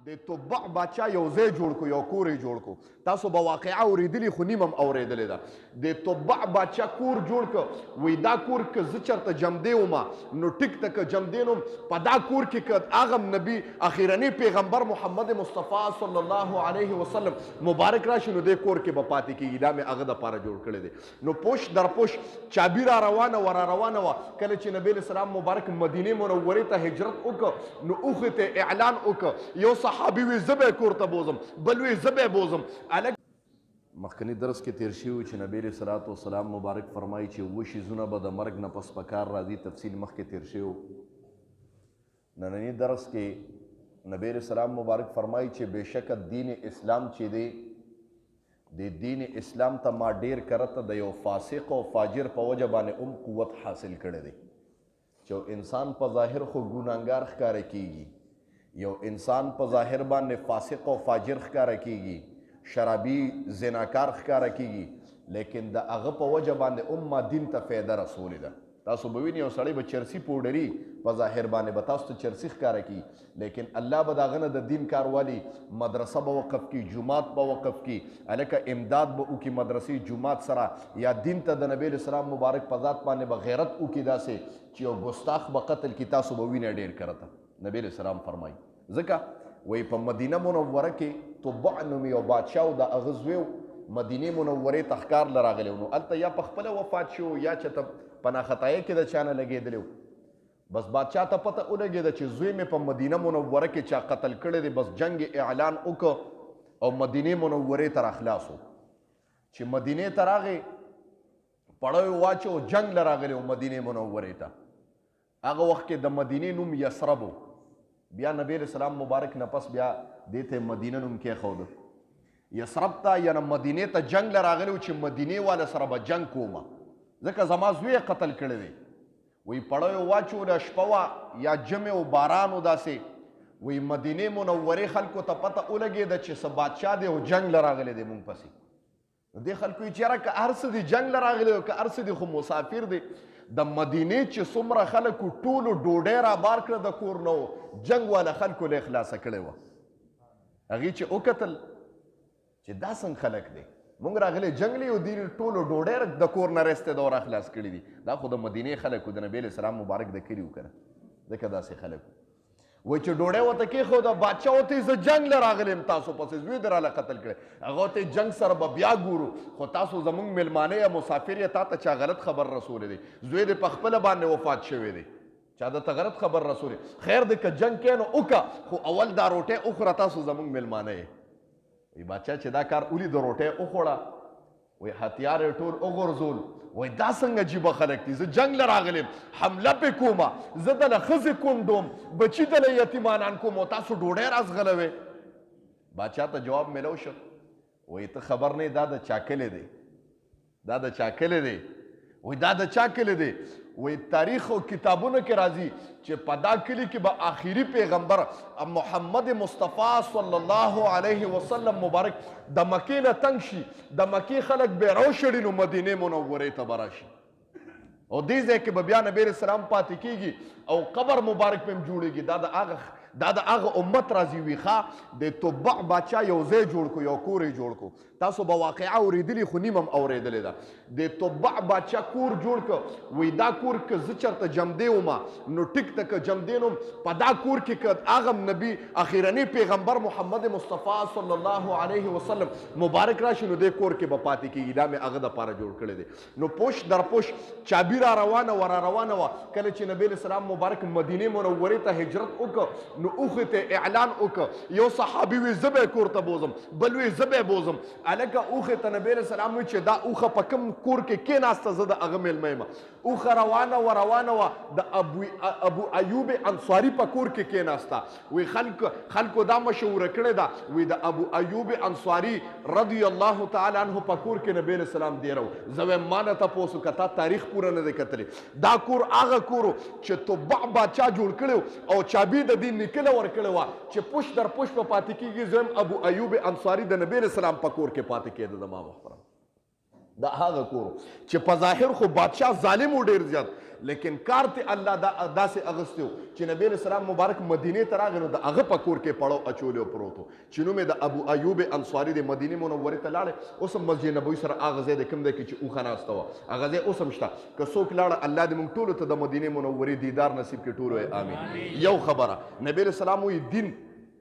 د تبع باچا یو ځای جوړ کو، یو کور یې جوړ کو. تاسو به واقعه اورېدلې خو نیم هم اورېدلې ده. د تبع باچا کور جوړ که، وایي دا کور که زه چېرته جمدی ومه نو ټیک ته که جمدی نوم په دا کور کې که هغه نبي اخرني پیغمبر محمد مصطفی صلی الله علیه وسلم مبارک راشي نو دې کور کې به پاتې کېږي. دا مې هغه دپاره جوړ کړی دی. نو پوش در پوش چابي را روانه وه کله چې نبی علیه السلام مبارک مدینې منورې ته هجرت وکړه نو اوښې ته اعلان وکړه. یو صحابي وی زه به کور ته بوزم، بل وی زه به بوزم. مخکنی درس کې تیر شوي چې نبی علیه الصلاة والسلام مبارک فرمایي چې اووه شیزونه به د مرګ نه پس په کار راځي. تفصیل مخکې تیر شوی. ننني درس کې نبی علیه السلام مبارک فرمایي چې بېشکه دین اسلام چې دی د دین اسلام ته ما ډېر کرته د یو فاسق او فاجر په وجه باندې قوت حاصل کړی دی. چې انسان په ظاهر خو ګناهګار ښکاره کیږي، یو انسان په ظاهر باندې فاسق او فاجر ښکاره کیږي، شرابي زناکار ښکاره کیږي، لیکن د هغه په وجه باندې ما دین ته فایده رسولې ده. تاسو به وینئ یو سړی به چرسي پوډري په ظاهر باندې به تاسو ته چرسي ښکاره کي، لیکن الله به د هغه نه د دین کار والي، مدرسه به وقف کي، جومات به وقف کي، هلکه امداد به وکړي مدرسې جومات سره، یا دین ته د نبی علیه السلام مبارک په ذات باندې به غیرت وکړي داسې چې یو ګستاخ به قتل کي. تاسو به وینئ ډېر کرته نبی علیه السلام فرمایي. ځکه وایي په مدینه منوره کې تبع نومي یو بادشاه و، د هغه زوی مدینې منورې ته ښکار له راغلی و. نو هلته یا په خپله وفات شو یا چېرته په ناخطایۍ کې د چا نه لګېدلی و. بس بادشاه ته پته ولګېده چې زوی مې په مدینه منوره کې چا قتل کړی دی. بس جنگ اعلان وکړ او مدینې منورې ته راخلاص و. چې مدینې ته راغی پړی واچو، جنگ له راغلی و مدینې منورې ته. هغه وخت کې د مدینې نوم یثرب و. بیا نبی علیه السلام مبارک نه پس بیا دې ته مدینه نوم کېښوده. یثرب ته یعنې مدینې ته جنگ له راغلی و چې مدینې والا سره به جنگ کومه، ځکه زما زوی یې قتل کړی دی. وایي پړیو واچوله، شپه وه یا جمع و باران و داسې. وایي مدینې منورې خلکو ته پته ولګېده چې څه بادشاه دی او جنگ له راغلی دی مونږ پسې. نو دې خلکو یې چېره که هر څه دی جنگ له راغلی او که هر څه دی خو مسافر دی. د مدینې چې څومره خلکو ټولو ډوډۍ رابار کړه د کور نه و، جنگ والا خلکو له خلاصه کړې وه. هغې چې وکتل چې دا څنګه خلک دی، مونږ راغلی جنگ لی او دوی ټولو ډوډۍ د کور نه رسته ده او راخلاص کړي دي. دا خو د مدینې خلک و، د نبي علیه السلام مبارک د کلي و که نه، ځکه داسې خلک و. وایي چې ډوډۍ ورته کېښوده، بادشاه ورته یې زه جنگ له راغلی یم تاسو پسې، زوی دې راله قتل کړی. هغه ورته جنگ سره به بیا ګورو، خو تاسو زمونږ میلمانه یا مسافر یې، تا ته چا غلط خبر رسولی دی، زوی دې په خپله باندې وفات شوی دی، چا درته غلط خبر رسولی. خیر دی که جنگ کې نو وکړه، خو اول دا روټۍ وخوره، تاسو زمونږ میلمانه یې. وایي بادشاه چې دا کار ولید، روټۍ وخوړه، وی هتیار یې ټول وغورځول. وایي دا څنګه عجیبه خلک دي، زه جنگ له راغلم، حمله پې کومه، زه دله ښځې کوم بچي دله یتیمانان کوم او تاسو ډوډۍ رازغلوئ. بادشاه ته جواب میلو شو. وایي ته خبر نه یې دا د چا کلی دی، دا د چا کلی دی. وایي دا د چا کلی دی؟ وایي تاریخ او کتابونو کې راځي چې په دا کلي کې به آخري پیغمبر محمد مصطفی صلی الله علیه وسلم مبارک د مکې نه تنګ شي، د مکې خلک به راوشړي نو مدینې منورې ته به راشي، او دې ځای کې به بیا نبی علیه السلام پاتې کېږي او قبر مبارک پې هم جوړېږي. دا د هغه امت راځي. وي ښه د تبع باچا یو ځای جوړ کو، یو کور یې جوړ کو. تاسو به واقعه اورېدلې خو نیم هم اورېدلې ده. د تبع باچا کور جوړ که، وایي دا کور که زه چېرته جمدی ومه نو ټیک ته که جمدی نوم په دا کور کې که هغه نبي اخرني پیغمبر محمد مصطفی صلی الله علیه وسلم مبارک راشي نو دې کور کې به پاتې کېږي. دا مې هغه دپاره جوړ کړی دی. نو پوش در پوش چابي را روانه وه. کله چې نبی علیه السلام مبارک مدینې منورې ته هجرت وکړه نو اوښې ته اعلان وکړه. یو صحابي وی زه به کور ته بوزم، بل وی زه به بوزم. هلکه اوښې ته نبی علیه السلام وی چې دا اوښه په کوم کور کې کېناسته، زه د هغه میلمه یم. اوښه روانه وه د ابو ایوب انصاري په کور کې کېناسته. وی خلکو دا مشهوره کړې ده، وی د ابو ایوب انصاري رضی الله تعالی عنه په کور کې نبی علیه السلام ډېره و. زه وایم ما نه تپوس وکړه، تا تاریخ پوره نه دی کتلی. دا کور هغه کور و چې تبع باچا جوړ کړی او چابي د دې نیکله ورکړې وه چې پوش در پوش په پاتې کېږي. زه ابو ایوب انصاري د نبی علیه السلام په کور کې پاتې کېده. زما محترم دا هغه کور چې په ظاهر خو بادشاه ظالم و ډېر زیات لیکن کار ته الله داسې اغوستی و چې نبی علیه السلام مبارک مدینې ته راغی نو د هغه په کور کې پړو اچولی پروت و چې نوم یې د ابو ایوب انصاري د مدینې منورې ته لاړی اوس هم مسجد نبوي سره هغه ځای دی کوم دی کې چې اوښه ناسته وه هغه ځای اوس هم شته که څوک لاړه الله دې موږ ټولو ته د مدینې منورې دیدار نصیب کړي ټولو یې امین یو خبره نبی علیه السلام وایي دین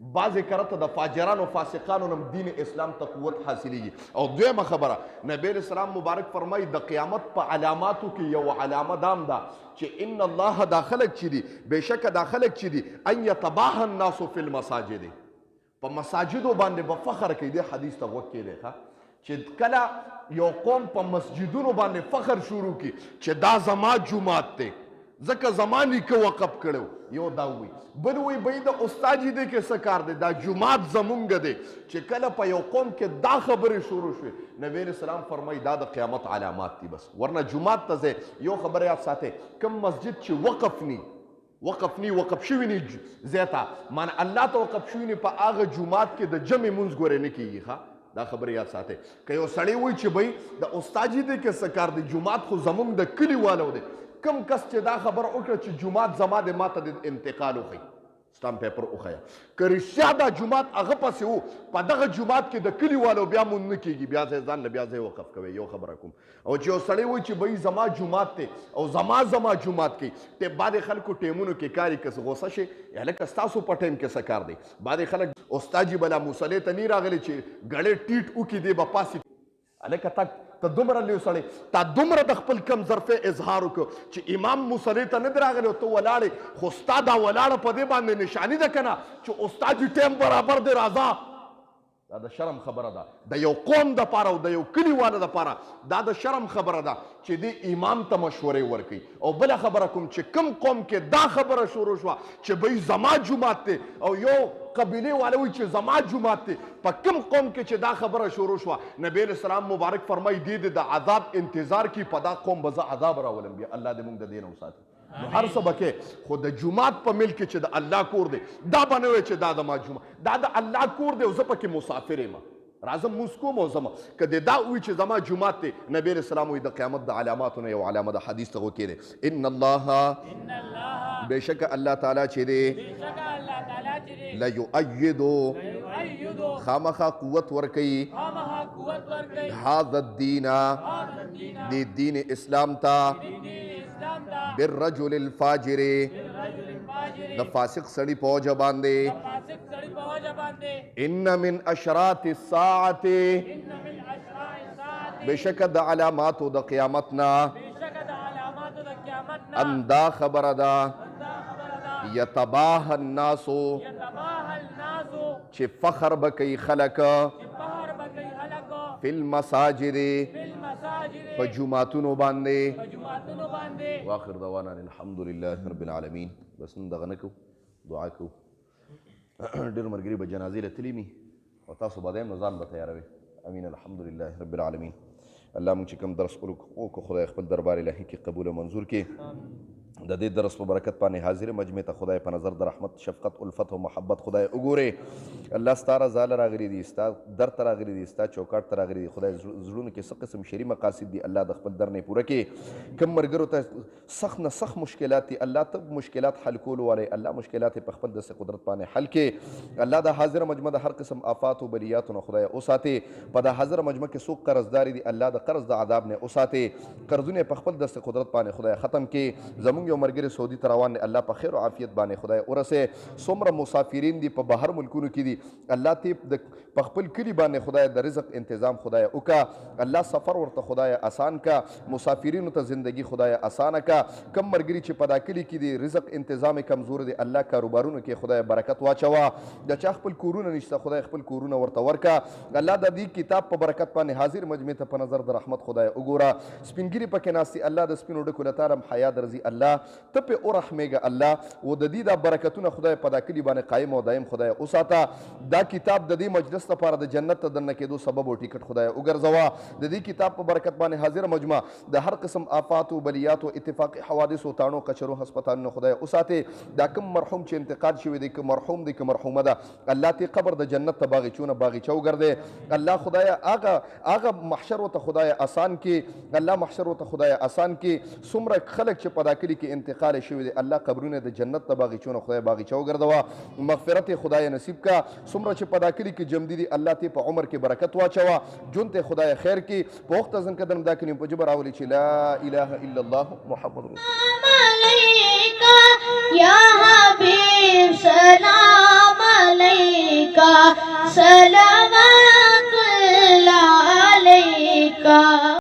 بعضې کرته د فاجرانو فاسقانو نم دین اسلام ته قوت حاصلیږي او دویمه خبره نبی علیه السلام مبارک فرمایي د قیامت په علاماتو کې یو علامه دام ده چې ان الله دا خلک چې دي بېشکه دا خلک چې دي ان یتباهى الناس فی المساجد په مساجدو باندې به فخر کوي دې حدیث ته غوږ کېدی ښه چې کله یو قوم په مسجدونو باندې فخر شروع کړي چې دا زما جومات دی ځکه زما نیکه وقف کړی یو دا وایي بل وایي بهی د استاد دې کې څه کار دی دا جومات زمونږ دی چې کله په یو قوم کې دا خبرې شروع شوې نبی علیه السلام فرمایي دا د قیامت علامات دي بس ورنه جومات ته ځئ یو خبره یاد ساتئ کوم مسجد چې وقف شوي نی ځای ته معنی الله ته وقف شوي نی په هغه جومات کې د جمع مونځ ګورې نه کېږي ښه دا خبره یاد ساتئ که یو سړی وایي چې بهی د استاد دې کې څه کار دی جومات خو زمونږ د کلي والو دی کم کس چې دا خبره وکړه چې جومات زما د ماته د انتقال وښیي سټامپ پیپر وښیه که رښتیا دا جومات هغه پسې و په دغه جومات کې د کلي والو بیا مونځ نه کېږي بیا ځای ځان له بیا ځای وقف کوئ یو خبره کوم او چې یو سړی وایي چې بهی زما جومات دی او زما جومات کوي ته بعضې خلکو ټیمونو کې کاري که څه غوسه شي هلکه ستاسو په ټیم کې څه کار دی بعضې خلک استاد جي بلا مصلې ته نه راغلی چې ګړې ټیټ وکړي دی به پاسې هلکه ته دومره لوی سړی تا دومره د خپل کم ظرفې اظهار وکړو چې امام مصلې ته نه دی راغلی او ته ولاړې خو ستا دا ولاړه په دې باندې نشاني ده که نه چې استاد جي ټیم برابر دی راځه دا د شرم خبره ده د یو قوم دپاره او د یو کلیواله دپاره دا د شرم خبره ده چې دې امام ته مشورې ورکوي او بله خبره کوم چې کوم قوم کې دا خبره شروع شوه چې بهی زما جومات دی او یو قبیلې والا وایي چې زما جومات دی په کوم قوم کې چې دا خبره شروع شوه نبی علیه السلام مبارک فرمایي دې د عذاب انتظار کي په دا قوم به زه عذاب راولم بیا الله دې موږ د دې نه وساتي نو هر څه به کې خو د جومات په ملک کې چې د الله کور دی دا به نه وایي چې دا زما جومات دا د الله کور دی او زه پکې مسافر یم راځم مونځ کوم او ځم که دې دا وایي چې زما جومات دی نبی علیه السلام وایي د قیامت د علاماتو نه یو علامه د حدیث ته غوږ کېدی ان الله بېشکه الله تعالی چې دی لیؤیدو خامخا قوت ورکوي هذا الدین دې دین اسلام ته بالرجل الفاجر د فاسق سړي په وجه باندې ان من اشراط الساعة بشک د علاماتو د قیامت نه ان دا خبره ده یتباهى الناس چې فخر به کوي خلک فی المساجد په جوماتونو باندې واخر دعوانا الحمد لله رب العالمین بس نن دغه نه کوو دعا کوو ډېر ملګري به جنازې له تللي وي او تاسو به دایم نو ځان به تیاروئ امین الحمد لله رب العالمین الله موږ چې کوم درس وکړو خدای خپل دربار الهي کې قبول او منظور کړي د دې درس په برکت باندې حاضر مجمع ته خدای په نظر د رحمت شفقت الفت او محبت خدای وګوري الله ستا رضا له راغلي دي ستا در ته راغلي دي ستا چوکاټ ته راغلي دي خدای زړونو کې څه قسم شرعي مقاصد دي الله د خپل در نه پوره کړي کوم ملګرو ته سخت نه سخت مشکلات دي الله ته مشکلات حل کولو والی الله مشکلات په خپل دست قدرت باندې حل کړي الله د حاضر مجمع د هر قسم آفات او بلیاتو نه خدای وساتي په د حاضر مجمع کې څوک قرضداري دي الله د قرض د عذاب نه وساتي قرضونه په خپل دست قدرت باندې خدای ختم کړي زمونږ یو ملګری سعودي ته روان دی الله په خیر او عافیت باندې خدای ورسه څومره مسافرین دي په بهر ملکونو کې دي الله ته په خپل کلي باندې خدای د رزق تنظیم خدای وکا الله سفر ورته خدای آسان کا مسافرینو ته زندگی خدای آسان کا کم مرګري چې په دا کلي کې دي رزق تنظیم کمزور دي الله کاروبارونو کې خدای برکت واچوا د چا خپل کورونه نشته خدای خپل کورونه ورته ورکا الله د دې کتاب په برکت باندې حاضر مجمع ته په نظر د رحمت خدای وګوره سپینګری پکې ناسي الله د سپینو ډکو لتارم حیا درځي الله ته پې ورحمېږه الله و د دې دا برکتونه خدای په دا کلي باندې قایم او دایم خدای وساته دا کتاب د دې مجلس لپاره د جنت ته دننه کېدو سبب او ټیکټ خدای وګرځوه د دې کتاب په برکت باندې حاضر مجمع د هر قسم آفات او بلیات او اتفاقي حوادث او تاڼو کچرو هسپتالونو خدای وساتې دا کوم مرحوم چې انتقال شوی دی که مرحوم دی که مرحومه ده الله ته قبر د جنت ته باغچونه باغچه وګرځې الله خدای هغه محشر ورته خدای آسان کې الله محشر ورته خدای آسان کې څومره خلک چې په دا کلي کې انتقال شوی دی الله قبرونه د جنت ته باغچونه خدای باغچه وګرځوه مغفرت خدای نصیب کا څومره چې په دا کلي کې جمدي دي الله ته په عمر کې برکت واچوه ژوند ته خدای خیر کې په وخت ځن قدم دا کلمې په جبر راولي چې لا اله الا الله محمد رسول الله یا حبیب سلام